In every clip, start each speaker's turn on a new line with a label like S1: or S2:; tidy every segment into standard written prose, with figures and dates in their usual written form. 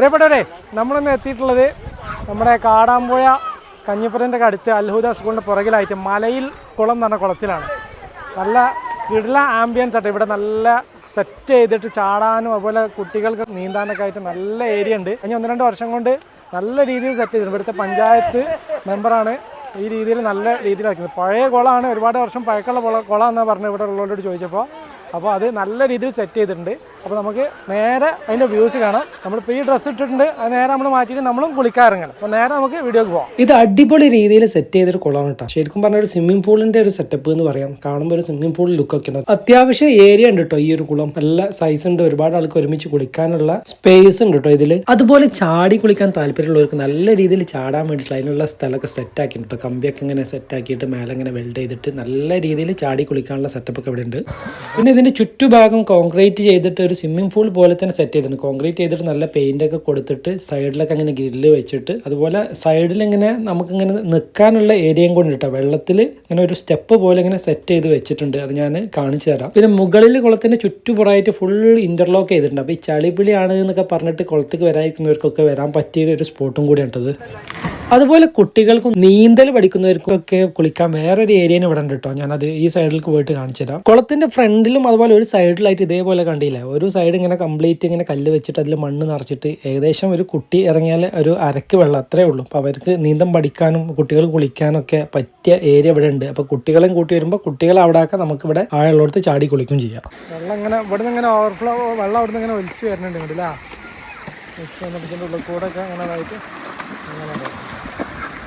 S1: പ്രിയപ്പെട്ടവരെ, നമ്മളിന്ന് എത്തിയിട്ടുള്ളത് നമ്മുടെ കാടാമ്പുഴ കഞ്ഞിപ്പുരൻ്റെ അടുത്ത് അൽഹുദ സ്കൂളിൻ്റെ പുറകിലായിട്ട് മലയിൽ കുളം എന്ന് പറഞ്ഞ കുളത്തിലാണ്. നല്ല കിടില ആംബിയൻസ് ആട്ടെ ഇവിടെ. നല്ല സെറ്റ് ചെയ്തിട്ട് ചാടാനും അതുപോലെ കുട്ടികൾക്ക് നീന്താനൊക്കെ ആയിട്ട് നല്ല ഏരിയ ഉണ്ട്. കഴിഞ്ഞ 1-2 വർഷം കൊണ്ട് നല്ല രീതിയിൽ സെറ്റ് ചെയ്തിട്ടുണ്ട്. ഇവിടുത്തെ പഞ്ചായത്ത് മെമ്പറാണ് ഈ രീതിയിൽ നല്ല രീതിയിലാക്കുന്നത്. പഴയ കുളമാണ്, ഒരുപാട് വർഷം പഴക്കമുള്ള കുളമാണെന്നാണ് പറഞ്ഞത് ഇവിടെ ഉള്ളവരോട് ചോദിച്ചപ്പോൾ. അപ്പോൾ അത് നല്ല രീതിയിൽ സെറ്റ് ചെയ്തിട്ടുണ്ട്. അപ്പോൾ നമുക്ക് നേരെ അതിൻ്റെ വ്യൂസ് കാണാം. നമ്മളിപ്പോൾ ഈ ഡ്രസ്സ് ഇട്ടിട്ടുണ്ട്, അത് നേരെ നമ്മൾ മാറ്റിയിട്ട് നമ്മളും കുളിക്കാറിങ്ങണം. അപ്പോൾ നേരെ നമുക്ക് വീഡിയോക്ക് പോകാം. ഇത് അടിപൊളി രീതിയിൽ സെറ്റ് ചെയ്തൊരു കുളമാണ് കേട്ടോ. ശരിക്കും പറഞ്ഞ ഒരു സ്വിമ്മിംഗ് പൂളിൻ്റെ ഒരു സെറ്റപ്പ് എന്ന് പറയാം. കാണുമ്പോൾ ഒരു സ്വിമ്മിംഗ് പൂൾ ലുക്കൊക്കെ ഉണ്ട്. അത്യാവശ്യം ഏരിയ ഉണ്ട് കേട്ടോ ഈ ഒരു കുളം. നല്ല സൈസ് ഉണ്ട്, ഒരുപാട് ആൾക്ക് ഒരുമിച്ച് കുളിക്കാനുള്ള സ്പേസ് ഉണ്ട് കേട്ടോ ഇതിൽ. അതുപോലെ ചാടി കുളിക്കാൻ താല്പര്യമുള്ളവർക്ക് നല്ല രീതിയിൽ ചാടാൻ വേണ്ടിയിട്ട് അതിനുള്ള സ്ഥലമൊക്കെ സെറ്റ് ആക്കിയിട്ടുണ്ട്. കമ്പിയൊക്കെ ഇങ്ങനെ സെറ്റ് ആക്കിയിട്ട് മേലെ ഇങ്ങനെ വെൽഡ് ചെയ്തിട്ട് നല്ല രീതിയിൽ ചാടി കുളിക്കാനുള്ള സെറ്റപ്പ് ഒക്കെ ഇവിടെ ഉണ്ട്. പിന്നെ ഇതിന്റെ ചുറ്റുഭാഗം കോൺക്രീറ്റ് ചെയ്തിട്ട് ഒരു സ്വിമ്മിംഗ് പൂൾ പോലെ തന്നെ സെറ്റ് ചെയ്തിട്ടുണ്ട്. കോൺക്രീറ്റ് ചെയ്തിട്ട് നല്ല പെയിന്റ് ഒക്കെ കൊടുത്തിട്ട് സൈഡിലൊക്കെ അങ്ങനെ ഗ്രില്ല് വെച്ചിട്ട് അതുപോലെ സൈഡിൽ ഇങ്ങനെ നമുക്കിങ്ങനെ നിൽക്കാനുള്ള ഏരിയയും കൂടി കേട്ടോ. വെള്ളത്തിൽ ഇങ്ങനെ ഒരു സ്റ്റെപ്പ് പോലെ ഇങ്ങനെ സെറ്റ് ചെയ്ത് വെച്ചിട്ടുണ്ട്. അത് ഞാൻ കാണിച്ചു തരാം. പിന്നെ മുകളിൽ കുളത്തിന്റെ ചുറ്റുപുറമായിട്ട് ഫുൾ ഇന്റർലോക്ക് ചെയ്തിട്ടുണ്ട്. അപ്പോൾ ഈ ചളിപിളിയാണ് എന്നൊക്കെ പറഞ്ഞിട്ട് കുളത്തേക്ക് വരാതിരിക്കുന്നവർക്കൊക്കെ വരാൻ പറ്റിയ ഒരു സ്പോട്ടും കൂടിയാണിട്ടത്. അതുപോലെ കുട്ടികൾക്കും നീന്തൽ പഠിക്കുന്നവർക്കൊക്കെ കുളിക്കാൻ വേറൊരു ഏരിയന് ഇവിടെ ഉണ്ട് കേട്ടോ. ഞാനത് ഈ സൈഡിലേക്ക് പോയിട്ട് കാണിച്ചു തരാം. കുളത്തിന്റെ ഫ്രണ്ടിലും അതുപോലെ ഒരു സൈഡിലായിട്ട് ഇതേപോലെ കണ്ടില്ല, ഒരു സൈഡ് ഇങ്ങനെ കംപ്ലീറ്റ് ഇങ്ങനെ കല്ല് വെച്ചിട്ട് അതിൽ മണ്ണ് നിറച്ചിട്ട് ഏകദേശം ഒരു കുട്ടി ഇറങ്ങിയാൽ ഒരു അരക്ക് വെള്ളം അത്രേ ഉള്ളൂ. അപ്പോൾ അവർക്ക് നീന്തം പഠിക്കാനും കുട്ടികൾ കുളിക്കാനും ഒക്കെ പറ്റിയ ഏരിയ ഇവിടെ ഉണ്ട്. അപ്പോൾ കുട്ടികളെയും കൂട്ടി വരുമ്പോൾ കുട്ടികളെ അവിടെ ആക്കാൻ നമുക്കിവിടെ ആളുള്ളടത്ത് ചാടി കുളിക്കും ചെയ്യാം. വെള്ളം ഇങ്ങനെ ഇവിടെ നിന്ന് ഇങ്ങനെ ഓവർഫ്ലോ വെള്ളം അവിടെ നിന്ന് ഇങ്ങനെ ഒലിച്ച് വരുന്നുണ്ട് ഇങ്ങോട്ടില്ല. ഒലിച്ച് വന്നിട്ട് ഇതിൻ്റെ ഉള്ളിൽ കൂടെ ഒക്കെ അങ്ങനെ ആയിട്ട്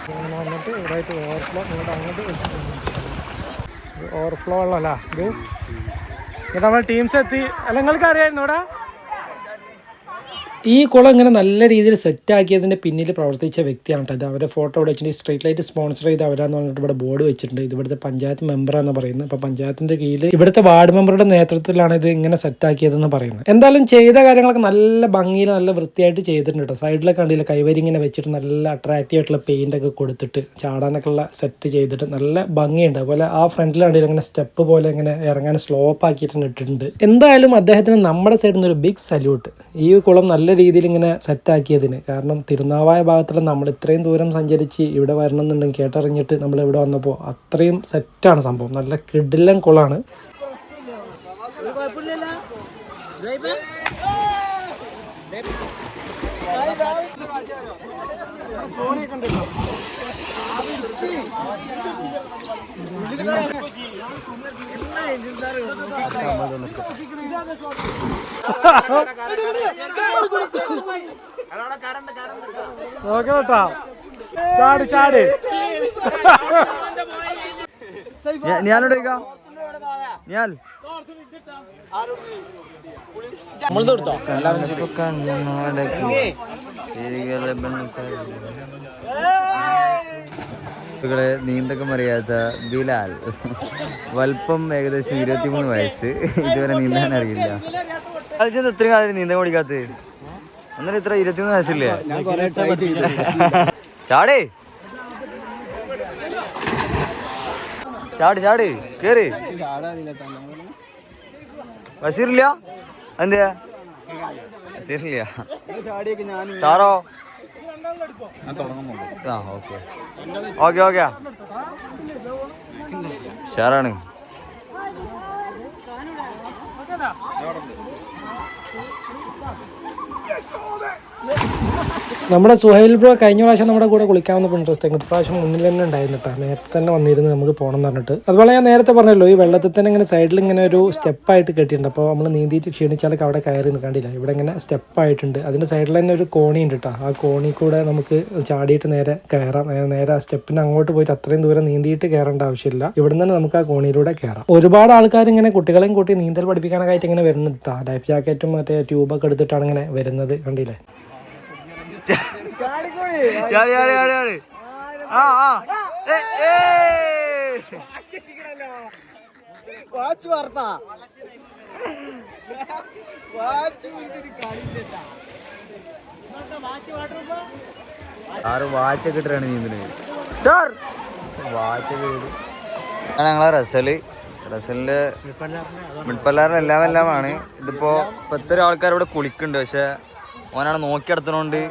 S1: അങ്ങനെ വന്നിട്ട് ഇവിടെയായിട്ട് ഓവർഫ്ലോ ഇങ്ങോട്ട് അങ്ങോട്ട് ഓവർഫ്ലോ വെള്ളമല്ല ഇത്. എന്നിട്ട് നമ്മൾ ടീംസ് എത്തി. അല്ല നിങ്ങൾക്ക് അറിയായിരുന്നു ഇവിടെ ഈ കുളം ഇങ്ങനെ നല്ല രീതിയിൽ സെറ്റ് ആക്കിയതിൻ്റെ പിന്നിൽ പ്രവർത്തിച്ച വ്യക്തിയാണ് കേട്ടോ. ഇത് അവരെ ഫോട്ടോ ഇവിടെ വെച്ചിട്ടുണ്ട്. സ്ട്രീറ്റ് ലൈറ്റ് സ്പോൺസർ ചെയ്ത് അവരാന്ന് പറഞ്ഞിട്ട് ഇവിടെ ബോർഡ് വെച്ചിട്ടുണ്ട്. ഇത് ഇവിടുത്തെ പഞ്ചായത്ത് മെമ്പറാന്ന് പറയുന്നത്. അപ്പോൾ പഞ്ചായത്തിൻ്റെ കീഴിൽ ഇവിടുത്തെ വാർഡ് മെമ്പറുടെ നേതൃത്വത്തിലാണ് ഇത് ഇങ്ങനെ സെറ്റ് ആക്കിയതെന്ന് പറയുന്നത്. എന്തായാലും ചെയ്ത കാര്യങ്ങളൊക്കെ നല്ല ഭംഗിയിൽ നല്ല വൃത്തിയായിട്ട് ചെയ്തിട്ടുണ്ട് കേട്ടോ. സൈഡിലൊക്കെ കണ്ടില്ല കൈവരി ഇങ്ങനെ വെച്ചിട്ട് നല്ല അട്രാക്റ്റീവ് ആയിട്ടുള്ള പെയിന്റ് ഒക്കെ കൊടുത്തിട്ട് ചാടാനൊക്കെ ഉള്ള സെറ്റ് ചെയ്തിട്ട് നല്ല ഭംഗിയുണ്ട്. അതുപോലെ ആ ഫ്രണ്ടിലാണെങ്കിൽ ഇങ്ങനെ സ്റ്റെപ്പ് പോലെ ഇങ്ങനെ ഇറങ്ങാൻ സ്ലോപ്പ് ആക്കിയിട്ട് ഇട്ടിട്ടുണ്ട്. എന്തായാലും അദ്ദേഹത്തിന് നമ്മുടെ സൈഡിൽ നിന്ന് ഒരു ബിഗ് സല്യൂട്ട്. ഈ കുളം നല്ല രീതിയിൽ ഇങ്ങനെ സെറ്റാക്കിയതിന്. കാരണം തിരുനാവായ ഭാഗത്തുള്ള നമ്മൾ ഇത്രയും ദൂരം സഞ്ചരിച്ച് ഇവിടെ വരണം എന്നുണ്ടെങ്കിൽ കേട്ടറിഞ്ഞിട്ട് നമ്മൾ ഇവിടെ വന്നപ്പോൾ അത്രയും സെറ്റാണ് സംഭവം. നല്ല കിടിലൻ കുളമാണ്. നോക്കട്ടാ ചാടി ചാടി
S2: ഞാനോട് ഞാൻ നീന്തൊക്കെ അറിയാത്ത ബിലാൽ, വലുപ്പം ഏകദേശം 23 വയസ്സ്, ഇതുവരെ നീന്താൻ അറിയില്ല. കളിച്ചത് ഇത്രയും കാലം നീന്താൻ പഠിക്കാത്ത അന്നേരം ഇത്ര 23 വയസ്സില്ലേ? ചാടേ ചാട് ചാട് കേറി. വസീറില്ല എന്തെയാ? വസീറില്ല. സാറോ? ആ ഓക്കെ ഓക്കെ ഓക്കെ ഷാറാണ്.
S1: നമ്മുടെ സുഹൈൽ ബ്രോ കഴിഞ്ഞ പ്രാവശ്യം നമ്മുടെ കൂടെ കുളിക്കാമെന്ന് ഇൻട്രസ്റ്റ് ആയിരുന്നു. ഇപ്രാവശ്യം മുന്നിൽ തന്നെ ഉണ്ടായിരുന്നു കേട്ടോ. നേരത്തെ തന്നെ വന്നിരുന്നു നമുക്ക് പോകണം എന്ന് പറഞ്ഞിട്ട്. അതുപോലെ ഞാൻ നേരത്തെ പറഞ്ഞല്ലോ ഈ വെള്ളത്തിൽ തന്നെ ഇങ്ങനെ സൈഡിൽ ഇങ്ങനെ ഒരു സ്റ്റെപ്പായിട്ട് കെട്ടിയിട്ടുണ്ട്. അപ്പോൾ നമ്മൾ നീന്തിയിട്ട് ക്ഷീണിച്ചാലൊക്കെ അവിടെ കയറി നിൽക്കാണ്ടില്ല. ഇവിടെ ഇങ്ങനെ സ്റ്റെപ്പായിട്ടുണ്ട്. അതിൻ്റെ സൈഡിൽ തന്നെ ഒരു കോണി ഉണ്ട് കേട്ടോ. ആ കോണി കൂടെ നമുക്ക് ചാടിയിട്ട് നേരെ കയറാം. നേരെ ആ സ്റ്റെപ്പിന് അങ്ങോട്ട് പോയിട്ട് അത്രയും ദൂരം നീന്തിയിട്ട് കയറേണ്ട ആവശ്യമില്ല. ഇവിടെ നിന്ന് നമുക്ക് ആ കോണിയിലൂടെ കയറാം. ഒരുപാട് ആൾക്കാർ ഇങ്ങനെ കുട്ടികളെയും കൂട്ടി നീന്തൽ പഠിപ്പിക്കാനൊക്കെ ആയിട്ട് ഇങ്ങനെ വരുന്നുണ്ട് കേട്ടോ. ലൈഫ് ജാക്കറ്റും മറ്റേ ട്യൂബൊക്കെ എടുത്തിട്ടാണ് ഇങ്ങനെ വരുന്നത്. കണ്ടില്ലേ?
S2: വാച്ചൊക്കെ ഇട്ടാണ് നീന്തുന്നത്. സാർ വാച്ചൊക്കെ ഞങ്ങളെ റസലിന്റെ മിഡ്പല്ലാറിന് എല്ലാമാണ്. ഇതിപ്പോ 10 ആൾക്കാർ ഇവിടെ കുളിക്കുന്നുണ്ട്. പക്ഷെ ഓനാണ് നോക്കി നടത്തണോണ്ട്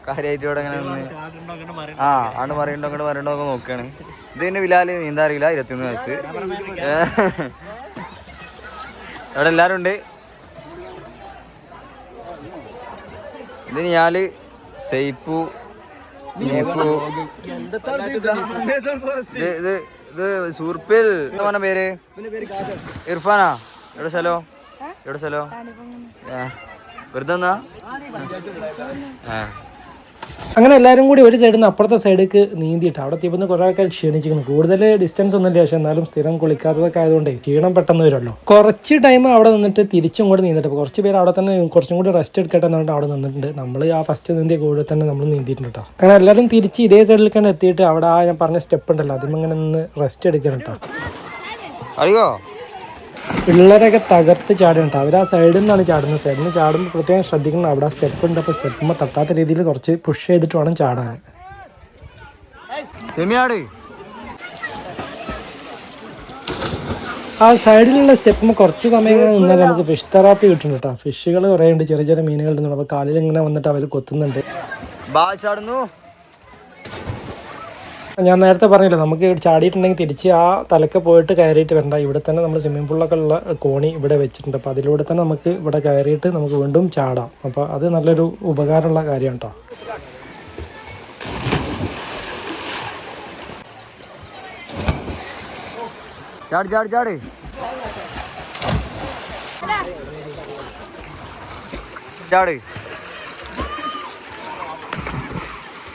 S2: കാര്യമായിട്ട് ഇവിടെ അങ്ങനെ നിന്ന് ആ ആണ് പറയണ്ടോ അങ്ങോട്ട് പറയണ്ടോ ഒക്കെ നോക്കുകയാണ്. ഇത് തന്നെ ബിലാൽ നീന്താ അറിയില്ല, 21 വയസ്സ്. ഇവിടെ എല്ലാവരും ഉണ്ട്. ഇത് ഞാല് സൈപ്പു നീഫു ഇത് സൂർപ്പിൽ പറഞ്ഞ പേര് ഇർഫാനാ. എവിടെ സ്ഥലോ വെറുതെ
S1: അങ്ങനെ എല്ലാവരും കൂടി ഒരു സൈഡിൽ നിന്ന് അപ്പുറത്തെ സൈഡിലേക്ക് നീന്തിയിട്ട് അവിടെ എത്തിയപ്പോൾ കുറേ ആൾക്കാർ ക്ഷീണിച്ചിരിക്കുന്നു. കൂടുതൽ ഡിസ്റ്റൻസ് ഒന്നുമില്ല, പക്ഷെ എന്നാലും സ്ഥിരം കുളിക്കാത്തതൊക്കെ ആയതുകൊണ്ട് ക്ഷീണം പെട്ടെന്ന് വരുമല്ലോ. കുറച്ച് ടൈം അവിടെ നിന്നിട്ട് തിരിച്ചും കൂടി നീന്തിട്ട് കുറച്ച് പേര് അവിടെ തന്നെ കുറച്ചും കൂടി റെസ്റ്റ് എടുക്കട്ടെ എന്നിട്ട് അവിടെ നിന്നിട്ടുണ്ട്. നമ്മൾ ആ ഫസ്റ്റ് നീന്തിയ കൂടെ തന്നെ നമ്മൾ നീന്തിയിട്ടുണ്ട് കേട്ടോ. അങ്ങനെ എല്ലാവരും തിരിച്ച് ഇതേ സൈഡിലേക്കാണ് എത്തിയിട്ട് അവിടെ ആ ഞാൻ പറഞ്ഞ സ്റ്റെപ്പ് ഉണ്ടല്ലോ അതിങ്ങനെ നിന്ന് റെസ്റ്റ് എടുക്കണം കേട്ടോ.
S2: അറിയോ
S1: പിള്ളേരൊക്കെ തകർത്ത് ചാടുന്നുണ്ട്. അവർ ആ സൈഡിൽ നിന്നാണ് ചാടുന്നത്. സൈഡിൽ നിന്ന് ചാടുമ്പോൾ പ്രത്യേകം ശ്രദ്ധിക്കണം. അവിടെ ആ സ്റ്റെപ്പ് ഉണ്ട്, അപ്പോൾ സ്റ്റെപ്പുമ്പോൾ തട്ടാത്ത രീതിയിൽ കുറച്ച് പുഷ് ചെയ്തിട്ട് വേണം ചാടാൻ. ആ സൈഡിലുള്ള സ്റ്റെപ്പുമ്പോൾ കുറച്ച് സമയം ഇങ്ങനെ നിന്നാൽ നമുക്ക് ഫിഷ് തെറാപ്പി കിട്ടുന്നുണ്ട് കേട്ടോ. ഫിഷുകൾ കുറേ ഉണ്ട്, ചെറിയ ചെറിയ മീനുകൾ ഉണ്ട്. അപ്പോൾ കാലിൽ ഇങ്ങനെ വന്നിട്ട് അവർ കൊത്തുന്നുണ്ട്. ഞാൻ നേരത്തെ പറഞ്ഞില്ല, നമുക്ക് ചാടിയിട്ടുണ്ടെങ്കിൽ തിരിച്ച് ആ തലക്ക് പോയിട്ട് കയറിയിട്ട് വരണ്ട. ഇവിടെ തന്നെ നമ്മൾ സ്വിമ്മിംഗ് പൂളിലൊക്കെ ഉള്ള കോണി ഇവിടെ വെച്ചിട്ടുണ്ട്. അപ്പോൾ അതിലൂടെ തന്നെ നമുക്ക് ഇവിടെ കയറിയിട്ട് നമുക്ക് വീണ്ടും ചാടാം. അപ്പോൾ അത് നല്ലൊരു ഉപകാരമുള്ള കാര്യമാണ് കേട്ടോ.
S2: ചാട് ചാട് ചാട് ചാട്.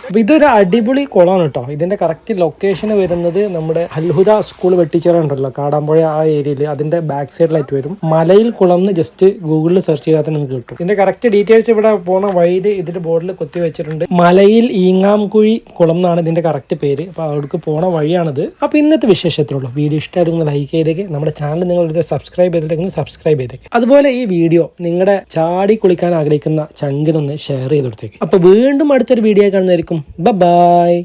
S1: അപ്പോൾ ഇതൊരു അടിപൊളി കുളമാണ് കേട്ടോ. ഇതിൻ്റെ കറക്റ്റ് ലൊക്കേഷൻ വരുന്നത് നമ്മുടെ അൽഹുദ സ്കൂൾ വെട്ടിച്ചിറ ഉണ്ടല്ലോ, കാടാമ്പുഴ ആ ഏരിയയിൽ, അതിൻ്റെ ബാക്ക് സൈഡിലായിട്ട് വരും. മലയിൽ കുളം എന്ന് ജസ്റ്റ് ഗൂഗിളിൽ സെർച്ച് ചെയ്താൽ തന്നെ നമുക്ക് കിട്ടും. ഇതിൻ്റെ കറക്റ്റ് ഡീറ്റെയിൽസ് ഇവിടെ പോണ വഴിയിൽ ഇതിൻ്റെ ബോർഡിൽ കൊത്തി വെച്ചിട്ടുണ്ട്. മലയിൽ ഈങ്ങാംകുഴി കുളം എന്നാണ് ഇതിൻ്റെ കറക്റ്റ് പേര്. അപ്പോൾ അവിടേക്ക് പോണ വഴിയാണിത്. അപ്പോൾ ഇന്നത്തെ വിശേഷത്തിലുള്ളൂ. വീഡിയോ ഇഷ്ടമായിരുന്നു ലൈക്ക് ചെയ്തേക്ക്. നമ്മുടെ ചാനൽ നിങ്ങൾ സബ്സ്ക്രൈബ് ചെയ്തിട്ടുണ്ടെങ്കിൽ സബ്സ്ക്രൈബ് ചെയ്തേക്ക്. അതുപോലെ ഈ വീഡിയോ നിങ്ങളുടെ ചാടി കുളിക്കാൻ ആഗ്രഹിക്കുന്ന ചങ്കിനൊന്ന് ഷെയർ ചെയ്ത് കൊടുത്തേക്ക്. അപ്പോൾ വീണ്ടും അടുത്തൊരു വീഡിയോ കാണുന്നതായിരിക്കും. Bye bye.